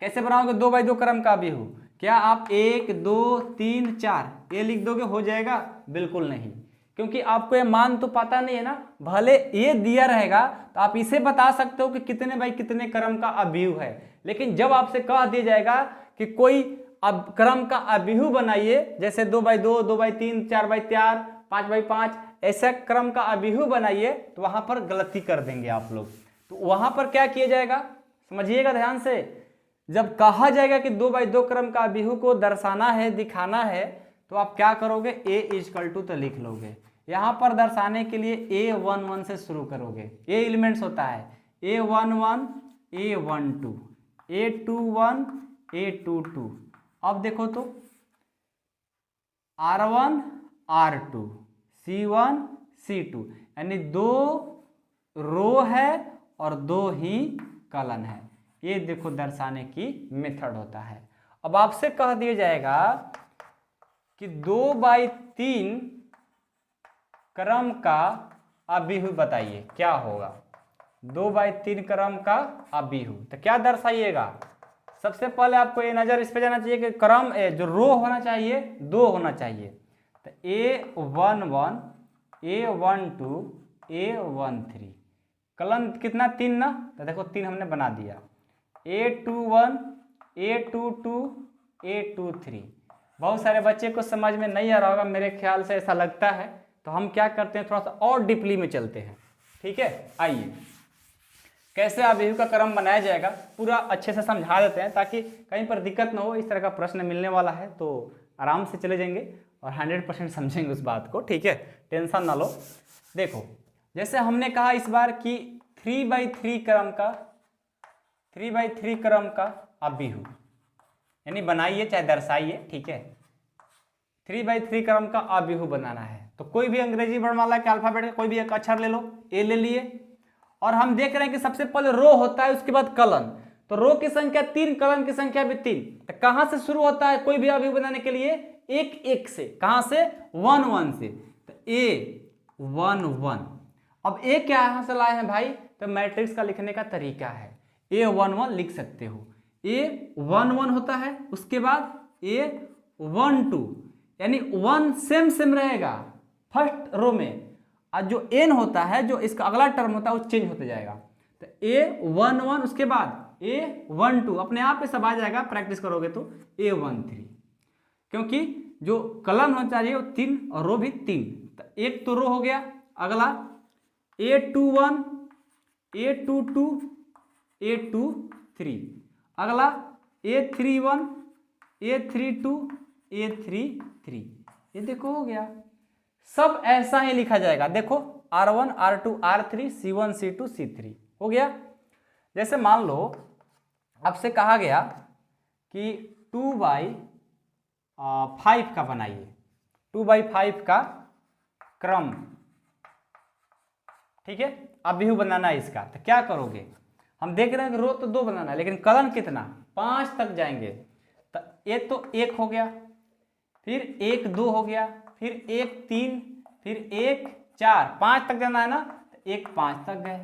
कैसे बनाओगे 2x2 क्रम का अभियुक्त, क्या आप 1 2 3 4 ये लिख दोगे हो जाएगा, बिल्कुल नहीं, क्योंकि आपको ये मान तो पता नहीं है ना। भले ये दिया रहेगा तो आप इसे बता सकते हो कि कितने बाई कितने क्रम का अभियुक्त है, लेकिन जब आपसे कह दिया जाएगा कि कोई अब क्रम का अभियुक्त बनाइए, जैसे 2x2 2x3 4x4 5x5 ऐसा क्रम का अभियुक्त बनाइए, तो वहां पर गलती कर देंगे आप लोग। तो वहां पर क्या किया जाएगा, समझिएगा ध्यान से, जब कहा जाएगा कि 2x2 क्रम का अभियुक्त को दर्शाना है, दिखाना है, तो आप क्या करोगे, a = तो लिख लोगे। यहां पर दर्शाने के लिए a11 से शुरू करोगे, ये एलिमेंट्स होता है a11 a12 a21 a22। अब देखो तो r1 r2 c1 c2, यानी 2 रो है और 2 ही कलन है। ये देखो दर्शाने की मेथड होता है। अब आपसे कह दिया जाएगा कि 2x3 क्रम का अभियुक्त बताइए, क्या होगा, 2x3 क्रम का अभियुक्त, तो क्या दर्शाइएगा। सबसे पहले आपको ये नजर इस पे जाना चाहिए कि क्रम जो रो होना चाहिए 2 होना चाहिए। तो a11 a12 a13, कलन कितना 3 ना, तो देखो 3 हमने बना दिया, a21 a22 a23। बहुत सारे बच्चे को समझ में नहीं आ रहा होगा, मेरे ख्याल से ऐसा लगता है, तो हम क्या करते हैं, थोड़ा सा और डीपली में चलते हैं। ठीक है, आइए कैसे अभियुक्त का क्रम बनाया जाएगा पूरा अच्छे से समझा देते हैं, ताकि कहीं पर दिक्कत ना हो। इस तरह का प्रश्न मिलने वाला है तो आराम से चले जाएंगे और 100% समझेंगे उस बात को। ठीक है, टेंशन ना लो। देखो जैसे हमने कहा इस बार कि 3x3 क्रम का अभियुक्त, यानी बनाइए चाहे दर्शाइए। ठीक है, 3x3 क्रम का अभियुक्त बनाना है, तो कोई भी अंग्रेजी वर्णमाला के अल्फाबेट का कोई भी एक अक्षर ले लो, ए ले लिए, और हम देख रहे हैं कि सबसे पहले रो होता है, उसके बाद कलन, तो रो की संख्या 3, कलन की संख्या भी 3। तो कहां से शुरू होता है कोई भी अभियुक्त बनाने के लिए, 1 1 से, कहां से 1 1 से, तो a 1 1। अब ए क्या यहाँ से लाए हैं भाई, तो मैट्रिक्स का लिखने का तरीका है, A11 लिख सकते हो, A11 होता है, उसके बाद A12 यानी 1 सेम रहेगा फर्स्ट रो में, और जो n होता है, जो इसका अगला टर्म होता है वो चेंज होते जाएगा। तो A11 उसके बाद A12 अपने आप पे सब आ जाएगा, प्रैक्टिस करोगे तो A13, क्योंकि जो कलन होना चाहिए वो 3 और रो भी 3। तो एक तो रो हो गया, अगला A21 A22 A23, अगला A31 A32 A33, ये देखो हो गया। सब ऐसा ही लिखा जाएगा, देखो R1 R2 R3 C1 C2 C3 हो गया। जैसे मान लो आपसे कहा गया कि 2/5 का बनाइए, 2/5 का क्रम, ठीक है, अभिहु बनाना है इसका। तो क्या करोगे, हम देख रहे हैं कि रो तो 2 बनाना है, लेकिन कलन कितना, 5 तक जाएंगे। तो ये तो 1 हो गया, फिर 1 2 हो गया, फिर 1 3, फिर 1 4, 5 तक जाना है ना, तो 1 5 तक गए,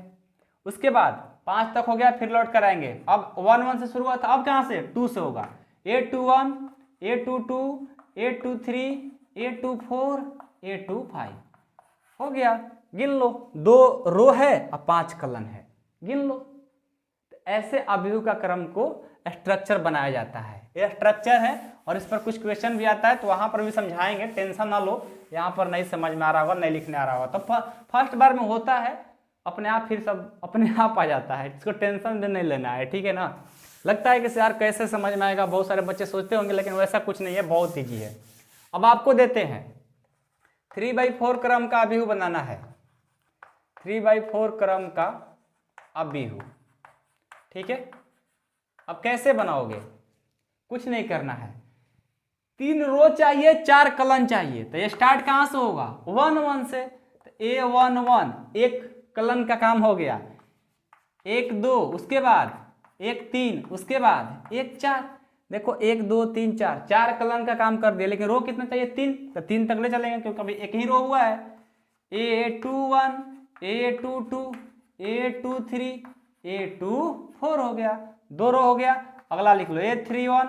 उसके बाद 5 तक हो गया, फिर लौट कर आएंगे। अब 1 1 से शुरू हुआ था, अब कहाँ से 2 से होगा, A21 A22 A23 A24 A25 हो गया। गिन लो, 2 रो है और 5 कलन है, गिन लो। तो ऐसे अभिहु का क्रम को स्ट्रक्चर बनाया जाता है, ये स्ट्रक्चर है और इस पर कुछ क्वेश्चन भी आता है, तो वहां पर भी समझाएंगे, टेंशन ना लो। यहाँ पर नहीं समझ में आ रहा होगा, नहीं लिखने आ रहा होगा, तो फर्स्ट बार में होता है अपने आप, फिर सब अपने आप आ जाता है, इसको टेंशन भी नहीं लेना है, ठीक है ना। लगता है कि यार कैसे समझ में आएगा, बहुत सारे बच्चे सोचते होंगे, लेकिन वैसा कुछ नहीं है, बहुत ईजी है। अब आपको देते हैं 3/4 क्रम का अभिहु बनाना है, 3/4 क्रम का अभिहु, ठीक है। अब कैसे बनाओगे, कुछ नहीं करना है, 3 रो चाहिए, 4 कलन चाहिए, तो ये स्टार्ट कहां से होगा, 1 1 से। तो A11 एक कलन का काम हो गया, 1 2, उसके बाद 1 3, उसके बाद 1 4, देखो 1 2 3 4, 4 कलन का काम कर दिया, लेकिन रो कितना चाहिए, 3, तो 3 तक ले चलेंगे, क्योंकि अभी एक ही रो हुआ है। A21 A22 A23 A24 हो गया, 2 रो हो गया। अगला लिख लो A31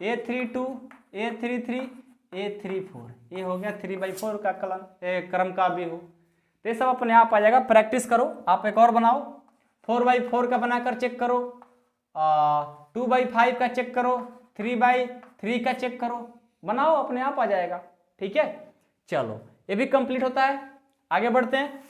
A32 A33 A34, ये हो गया 3/4 का क्रम का अभिहु। तो ये सब अपने आप आ जाएगा, प्रैक्टिस करो। आप एक और बनाओ, 4/4 का बनाकर चेक करो, 2/5 का चेक करो, 3/3 का चेक करो, बनाओ, अपने आप आ जाएगा, ठीक है। चलो ये भी कंप्लीट होता है, आगे बढ़ते हैं।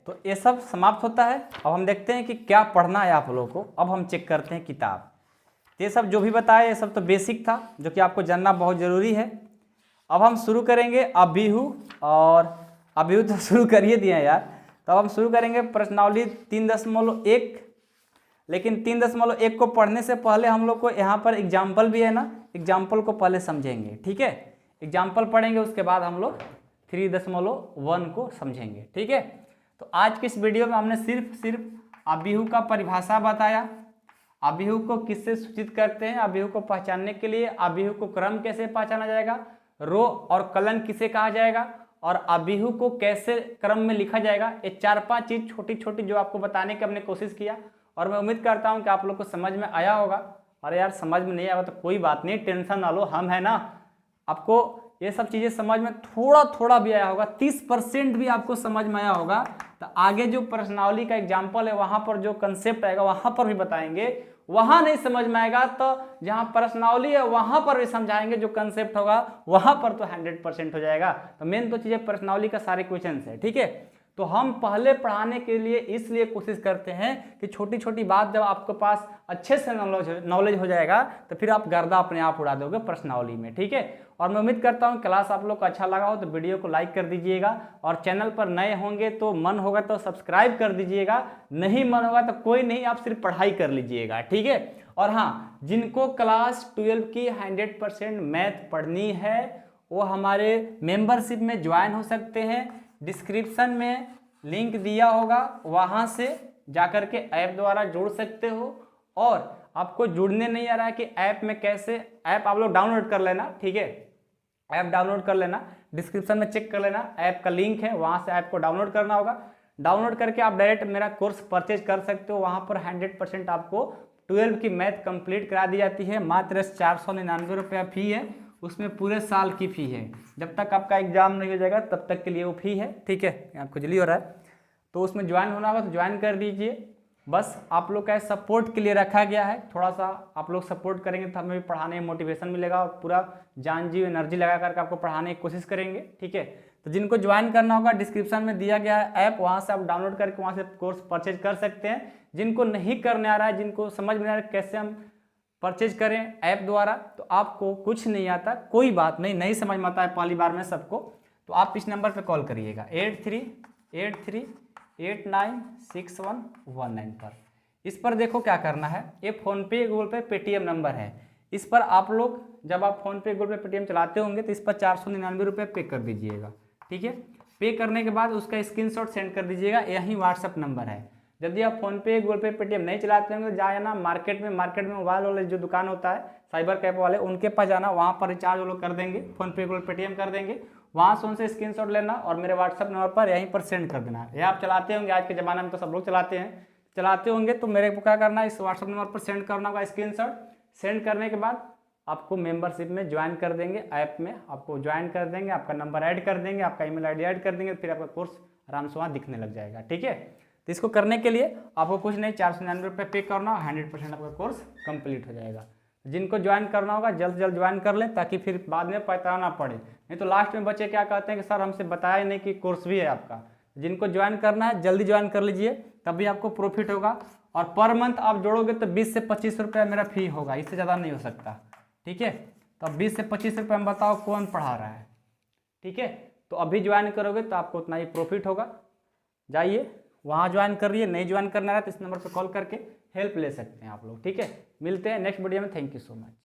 तो ये सब समाप्त होता है। अब हम देखते हैं कि क्या पढ़ना है आप लोगों को। अब हम चेक करते हैं किताब। ये सब जो भी बताया, ये सब तो बेसिक था, जो कि आपको जानना बहुत ज़रूरी है। अब हम शुरू करेंगे अभिहु, और अभिहु तो शुरू कर ही दिए यार। तो अब हम शुरू करेंगे प्रश्नावली 3.1, लेकिन 3.1 को पढ़ने से पहले हम लोग को यहाँ पर एग्जाम्पल भी है ना, एग्जाम्पल को पहले समझेंगे, ठीक है। एग्जाम्पल पढ़ेंगे, उसके बाद हम लोग 3.1 को समझेंगे, ठीक है। तो आज के इस वीडियो में हमने सिर्फ अभिहु का परिभाषा बताया, अभिहु को किससे सूचित करते हैं, अभिहु को पहचानने के लिए अभिहु को क्रम कैसे पहचाना जाएगा, रो और कलन किसे कहा जाएगा, और अभिहु को कैसे क्रम में लिखा जाएगा। ये 4-5 चीज छोटी छोटी जो आपको बताने की हमने कोशिश किया, और मैं उम्मीद करता हूं कि आप लोग को समझ में आया होगा। अरे यार समझ में नहीं आया तो कोई बात नहीं, टेंशन ना लो, हम है ना। आपको ये सब चीज़ें समझ में थोड़ा थोड़ा भी आया होगा, 30% भी आपको समझ में आया होगा, तो आगे जो प्रश्नावली का एग्जाम्पल है वहाँ पर जो कंसेप्ट आएगा वहाँ पर भी बताएंगे। वहाँ नहीं समझ में आएगा तो जहाँ प्रश्नावली है वहाँ पर भी समझाएंगे, जो कंसेप्ट होगा वहाँ पर तो 100% हो जाएगा। तो मेन तो चीज़ें प्रश्नावली का सारे क्वेश्चन है, ठीक है। तो हम पहले पढ़ाने के लिए इसलिए कोशिश करते हैं कि छोटी छोटी बात जब आपके पास अच्छे से नॉलेज हो जाएगा तो फिर आप गर्दा अपने आप उड़ा दोगे प्रश्नावली में, ठीक है। और मैं उम्मीद करता हूं क्लास आप लोग को अच्छा लगा हो तो वीडियो को लाइक कर दीजिएगा, और चैनल पर नए होंगे तो मन होगा तो सब्सक्राइब कर दीजिएगा, नहीं मन होगा तो कोई नहीं, आप सिर्फ पढ़ाई कर लीजिएगा, ठीक है। और हाँ, जिनको क्लास 12 की 100% मैथ पढ़नी है वो हमारे मेंबरशिप में ज्वाइन हो सकते हैं। डिस्क्रिप्शन में लिंक दिया होगा, वहाँ से जाकर के ऐप द्वारा जुड़ सकते हो। और आपको जुड़ने नहीं आ रहा है कि ऐप में कैसे, ऐप आप लोग डाउनलोड कर लेना, ठीक है। ऐप डाउनलोड कर लेना, डिस्क्रिप्शन में चेक कर लेना, ऐप का लिंक है, वहाँ से ऐप को डाउनलोड करना होगा। डाउनलोड करके आप डायरेक्ट मेरा कोर्स परचेज कर सकते हो। वहाँ पर 100% आपको 12 की मैथ कंप्लीट करा दी जाती है। मात्र 499 रुपया फ़ी है, उसमें पूरे साल की फ़ी है। जब तक आपका एग्जाम नहीं हो जाएगा तब तक के लिए वो फ़ी है, ठीक है। यहाँ खुजली हो रहा है तो उसमें ज्वाइन होना होगा तो ज्वाइन कर दीजिए। बस आप लोग का सपोर्ट के लिए रखा गया है, थोड़ा सा आप लोग सपोर्ट करेंगे तो हमें भी पढ़ाने में मोटिवेशन मिलेगा और पूरा जान जी एनर्जी लगा करके आपको पढ़ाने की कोशिश करेंगे, ठीक है। तो जिनको ज्वाइन करना होगा डिस्क्रिप्शन में दिया गया है ऐप, वहाँ से आप डाउनलोड करके वहाँ से कोर्स परचेज कर सकते हैं। जिनको नहीं करने आ रहा है, जिनको समझ में आ रहा है कैसे हम परचेज करें ऐप द्वारा, तो आपको कुछ नहीं आता, कोई बात नहीं, नहीं समझ में आता है पहली बार में सबको, तो आप इस नंबर पर कॉल करिएगा 8383896119 पर। इस पर देखो क्या करना है, ये फ़ोनपे, गूगल पे, पेटीएम नंबर है। इस पर आप लोग जब आप फ़ोनपे, गूगल पे, पेटीएम चलाते होंगे तो इस पर 499 रुपये पे कर दीजिएगा, ठीक है। पे करने के बाद उसका स्क्रीनशॉट सेंड कर दीजिएगा, यही व्हाट्सअप नंबर है। यदि आप फ़ोनपे, गूगल पे, पेटीएम नहीं चलाते होंगे तो जाना मार्केट में मोबाइल वाले जो दुकान होता है, साइबर कैफ वाले, उनके पास जाना, वहाँ पर रिचार्ज वो लोग कर देंगे, फ़ोनपे, गूगल, पेटीएम कर देंगे। वहाँ से उनसे स्क्रीनशॉट लेना और मेरे व्हाट्सअप नंबर पर यहीं पर सेंड कर देना। ये आप चलाते होंगे, आज के ज़माने में तो सब लोग चलाते होंगे, तो मेरे को क्या करना है, इस व्हाट्सअप नंबर पर सेंड करना होगा स्क्रीनशॉट। सेंड करने के बाद आपको मेंबरशिप में ज्वाइन कर देंगे, ऐप में आपको ज्वाइन कर देंगे, आपका नंबर ऐड कर देंगे, आपका ईमेल आईडी ऐड कर देंगे, फिर आपका कोर्स आराम से वहाँ दिखने लग जाएगा, ठीक है। तो इसको करने के लिए आपको कुछ नहीं, 499 रुपये पे करना, 100% आपका कोर्स कंप्लीट हो जाएगा। जिनको ज्वाइन करना होगा जल्द से जल्द ज्वाइन कर लें, ताकि फिर बाद में पछताना पड़े। नहीं तो लास्ट में बच्चे क्या कहते हैं कि सर हमसे बताया नहीं कि कोर्स भी है आपका। जिनको ज्वाइन करना है जल्दी ज्वाइन कर लीजिए, तभी आपको प्रॉफिट होगा। और पर मंथ आप जोड़ोगे तो 20 से 25 रुपये मेरा फ़ी होगा, इससे ज़्यादा नहीं हो सकता, ठीक है। तो अब 20 से 25 रुपये में बताओ कौन पढ़ा रहा है, ठीक है। तो अभी ज्वाइन करोगे तो आपको उतना ही प्रॉफिट होगा। जाइए वहाँ ज्वाइन करिए, नहीं ज्वाइन करना है तो इस नंबर पर कॉल करके हेल्प ले सकते हैं आप लोग, ठीक है। मिलते हैं नेक्स्ट वीडियो में, थैंक यू सो मच।